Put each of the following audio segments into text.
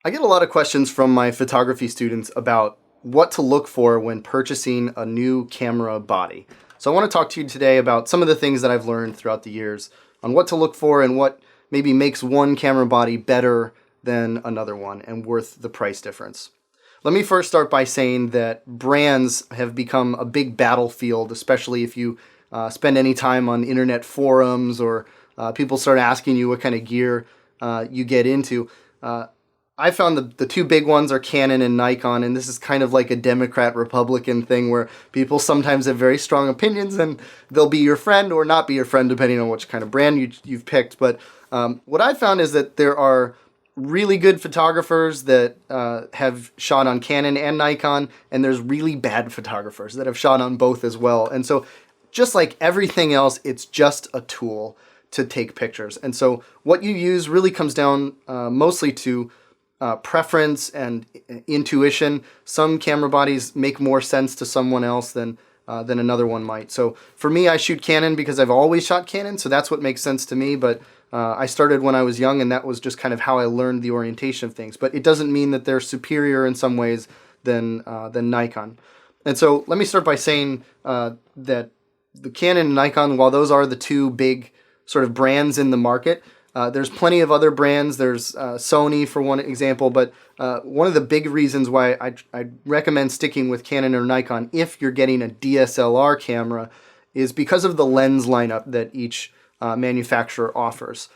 I get a lot of questions from my photography students about what to look for when purchasing a new camera body. So I want to talk to you today about some of the things that I've learned throughout the years on what to look for and what maybe makes one camera body better than another one and worth the price difference. Let me first start by saying that brands have become a big battlefield, especially if you spend any time on internet forums or people start asking you what kind of gear you get into. I found the two big ones are Canon and Nikon, and this is kind of like a Democrat-Republican thing where people sometimes have very strong opinions and they'll be your friend or not be your friend depending on which kind of brand you've picked. But what I found is that there are really good photographers that have shot on Canon and Nikon, and there's really bad photographers that have shot on both as well. And so just like everything else, it's just a tool to take pictures. And so what you use really comes down mostly to preference and intuition. Some camera bodies make more sense to someone else than another one might. So for me, I shoot Canon because I've always shot Canon, so that's what makes sense to me. But I started when I was young, and that was just kind of how I learned the orientation of things. But it doesn't mean that they're superior in some ways than Nikon. And so let me start by saying that the Canon and Nikon, while those are the two big sort of brands in the market, there's plenty of other brands. There's Sony for one example, but one of the big reasons why I recommend sticking with Canon or Nikon if you're getting a DSLR camera is because of the lens lineup that each manufacturer offers.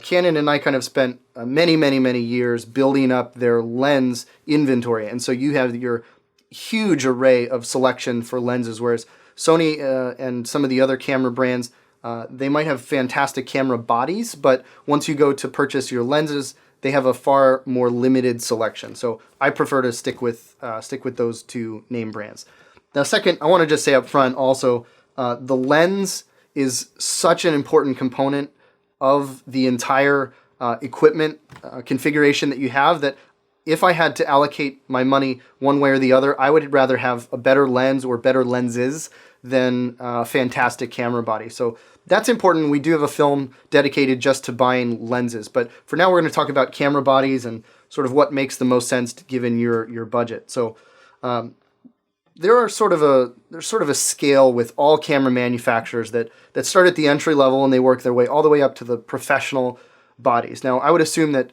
Canon and Nikon have spent many years building up their lens inventory, and so you have your huge array of selection for lenses, whereas Sony and some of the other camera brands, they might have fantastic camera bodies, but once you go to purchase your lenses, they have a far more limited selection. So I prefer to stick with those two name brands. Now, second, I want to just say up front also, the lens is such an important component of the entire equipment configuration that you have that if I had to allocate my money one way or the other, I would rather have a better lens or better lenses than a fantastic camera body. So that's important. We do have a film dedicated just to buying lenses, but for now we're going to talk about camera bodies and sort of what makes the most sense given your budget. So there's sort of a scale with all camera manufacturers that start at the entry level and they work their way all the way up to the professional bodies. Now I would assume that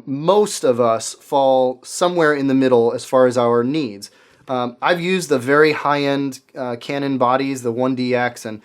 most of us fall somewhere in the middle as far as our needs. I've used the very high-end Canon bodies, the 1DX, and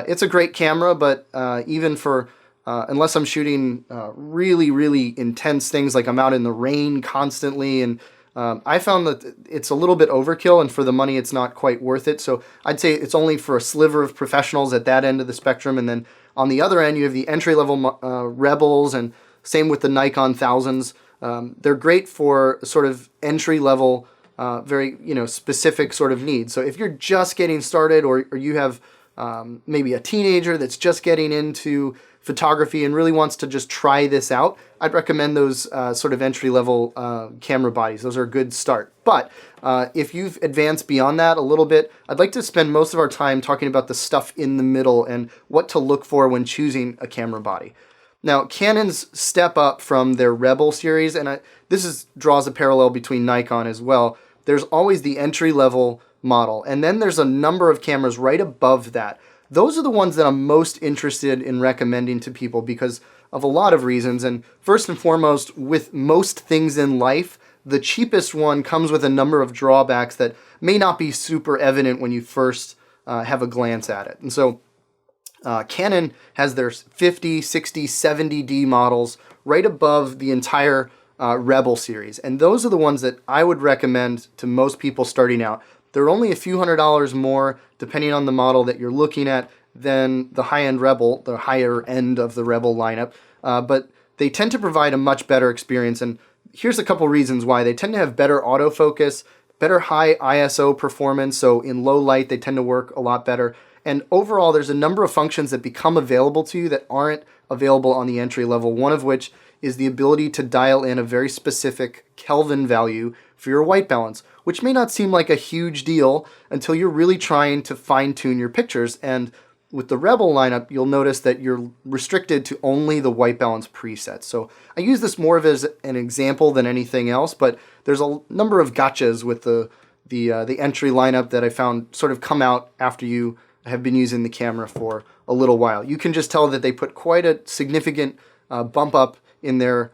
it's a great camera, but even for, unless I'm shooting really intense things, like I'm out in the rain constantly, and I found that it's a little bit overkill, and for the money it's not quite worth it. So I'd say it's only for a sliver of professionals at that end of the spectrum, and then on the other end you have the entry-level Rebels, and same with the Nikon thousands. They're great for sort of entry-level very specific sort of needs. So if you're just getting started or you have maybe a teenager that's just getting into photography and really wants to just try this out, I'd recommend those sort of entry-level camera bodies. Those are a good start. But if you've advanced beyond that a little bit, I'd like to spend most of our time talking about the stuff in the middle and what to look for when choosing a camera body. Now, Canon's step up from their Rebel series, and this draws a parallel between Nikon as well. There's always the entry-level model, and then there's a number of cameras right above that. Those are the ones that I'm most interested in recommending to people because of a lot of reasons. And first and foremost, with most things in life, the cheapest one comes with a number of drawbacks that may not be super evident when you first have a glance at it. And so Canon has their 50, 60, 70D models right above the entire Rebel series. And those are the ones that I would recommend to most people starting out. They're only a few $100s more, depending on the model that you're looking at, than the high-end Rebel, the higher end of the Rebel lineup. But they tend to provide a much better experience. And here's a couple reasons why. They tend to have better autofocus, better high ISO performance. So in low light, they tend to work a lot better. And overall, there's a number of functions that become available to you that aren't available on the entry level, one of which is the ability to dial in a very specific Kelvin value for your white balance, which may not seem like a huge deal until you're really trying to fine-tune your pictures. And with the Rebel lineup, you'll notice that you're restricted to only the white balance presets. So I use this more of as an example than anything else, but there's a number of gotchas with the entry lineup that I found sort of come out after you have been using the camera for a little while. You can just tell that they put quite a significant bump up in their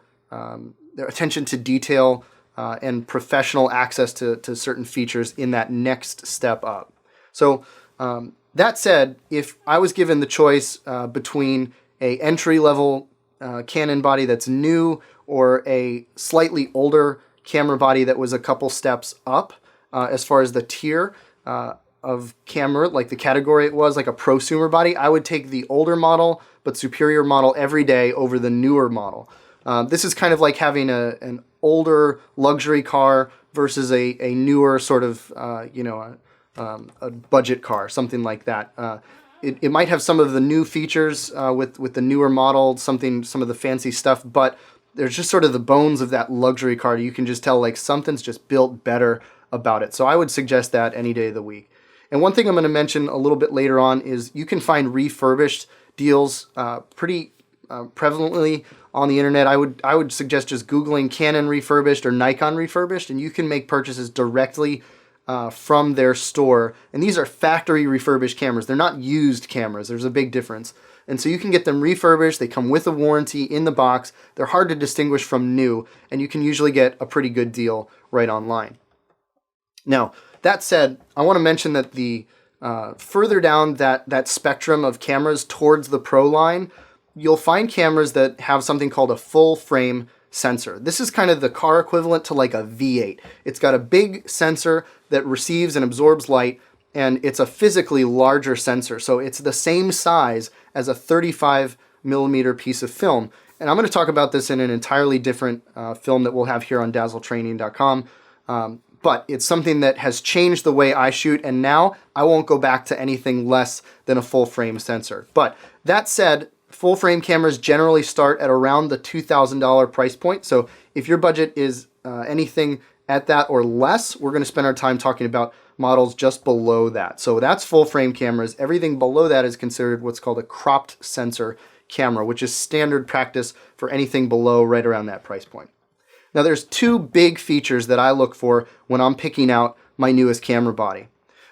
attention to detail and professional access to certain features in that next step up. So that said, if I was given the choice between a entry-level Canon body that's new or a slightly older camera body that was a couple steps up as far as the tier of camera, like the category it was, like a prosumer body, I would take the older model but superior model every day over the newer model. This is kind of like having an older luxury car versus a newer sort of, a budget car, something like that. It might have some of the new features with the newer model, some of the fancy stuff, but there's just sort of the bones of that luxury car. You can just tell like something's just built better about it. So I would suggest that any day of the week. And one thing I'm going to mention a little bit later on is you can find refurbished deals pretty prevalently on the internet. I would suggest just Googling Canon refurbished or Nikon refurbished, and you can make purchases directly from their store. And these are factory refurbished cameras. They're not used cameras. There's a big difference. And so you can get them refurbished. They come with a warranty in the box. They're hard to distinguish from new, and you can usually get a pretty good deal right online. Now, that said, I want to mention that the further down that spectrum of cameras towards the Pro line, you'll find cameras that have something called a full frame sensor. This is kind of the car equivalent to like a V8. It's got a big sensor that receives and absorbs light, and it's a physically larger sensor. So it's the same size as a 35 millimeter piece of film. And I'm going to talk about this in an entirely different film that we'll have here on dazzletraining.com. But it's something that has changed the way I shoot, and now I won't go back to anything less than a full frame sensor. But that said, full frame cameras generally start at around the $2,000 price point. So if your budget is anything at that or less, we're going to spend our time talking about models just below that. So that's full frame cameras. Everything below that is considered what's called a cropped sensor camera, which is standard practice for anything below right around that price point. Now there's two big features that I look for when I'm picking out my newest camera body.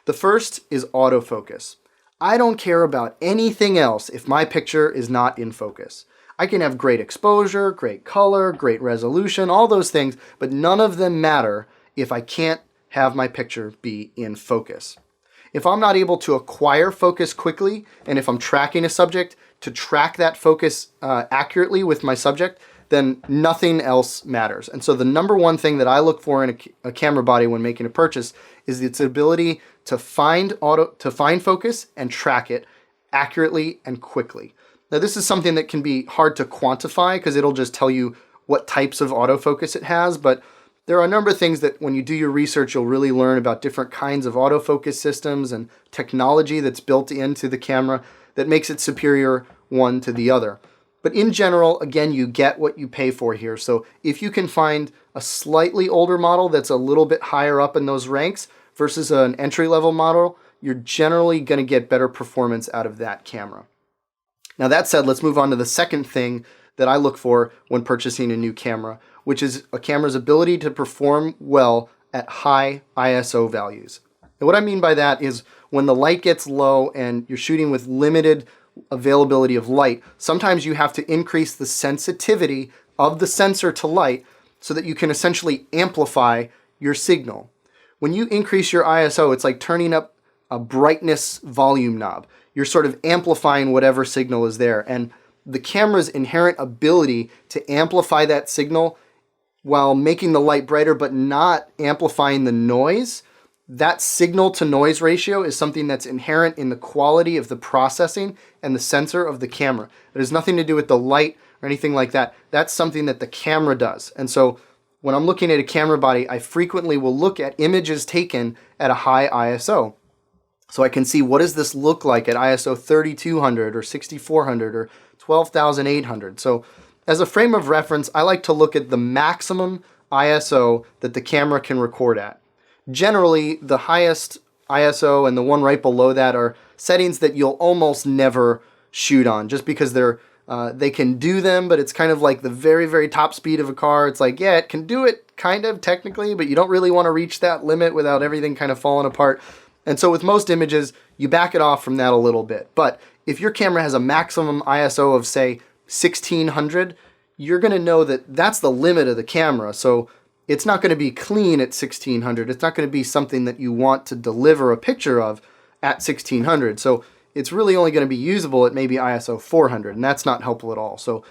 The first is autofocus. I don't care about anything else if my picture is not in focus. I can have great exposure, great color, great resolution, all those things, but none of them matter if I can't have my picture be in focus. If I'm not able to acquire focus quickly, and if I'm tracking a subject to track that focus accurately with my subject, then nothing else matters. And so the number one thing that I look for in a camera body when making a purchase is its ability to find focus and track it accurately and quickly. Now this is something that can be hard to quantify because it'll just tell you what types of autofocus it has, but there are a number of things that when you do your research, you'll really learn about different kinds of autofocus systems and technology that's built into the camera that makes it superior one to the other. But in general, again, you get what you pay for here. So if you can find a slightly older model that's a little bit higher up in those ranks versus an entry-level model, you're generally going to get better performance out of that camera. Now that said, let's move on to the second thing that I look for when purchasing a new camera, which is a camera's ability to perform well at high ISO values. And what I mean by that is when the light gets low and you're shooting with limited availability of light, sometimes you have to increase the sensitivity of the sensor to light so that you can essentially amplify your signal. When you increase your ISO, it's like turning up a brightness volume knob. You're sort of amplifying whatever signal is there, and the camera's inherent ability to amplify that signal while making the light brighter but not amplifying the noise, that signal to noise ratio is something that's inherent in the quality of the processing and the sensor of the camera. It has nothing to do with the light or anything like that. That's something that the camera does. And so when I'm looking at a camera body, I frequently will look at images taken at a high ISO. So I can see what does this look like at ISO 3200 or 6400 or 12,800. So as a frame of reference, I like to look at the maximum ISO that the camera can record at. Generally, the highest ISO and the one right below that are settings that you'll almost never shoot on just because they can do them, but it's kind of like the very, very top speed of a car. It's like, yeah, it can do it kind of technically, but you don't really want to reach that limit without everything kind of falling apart. And so with most images, you back it off from that a little bit. But if your camera has a maximum ISO of, say, 1600, you're going to know that that's the limit of the camera. So it's not going to be clean at 1600. It's not going to be something that you want to deliver a picture of at 1600. So it's really only going to be usable at maybe ISO 400, and that's not helpful at all. So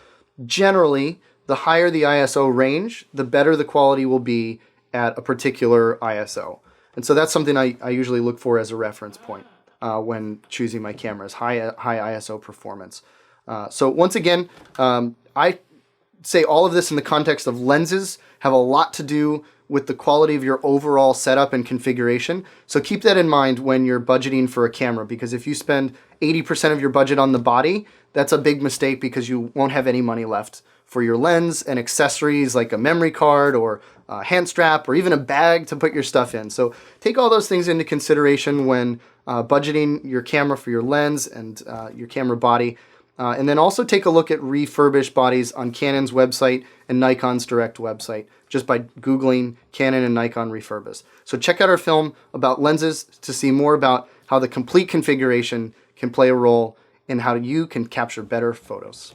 generally, the higher the ISO range, the better the quality will be at a particular ISO. And so that's something I usually look for as a reference point when choosing my cameras, high ISO performance. So once again, I say all of this in the context of lenses have a lot to do with the quality of your overall setup and configuration. So keep that in mind when you're budgeting for a camera, because if you spend 80% of your budget on the body, that's a big mistake because you won't have any money left for your lens and accessories like a memory card or a hand strap or even a bag to put your stuff in. So take all those things into consideration when budgeting your camera for your lens and your camera body. And then also take a look at refurbished bodies on Canon's website and Nikon's direct website, just by Googling Canon and Nikon refurbished. So check out our film about lenses to see more about how the complete configuration can play a role in how you can capture better photos.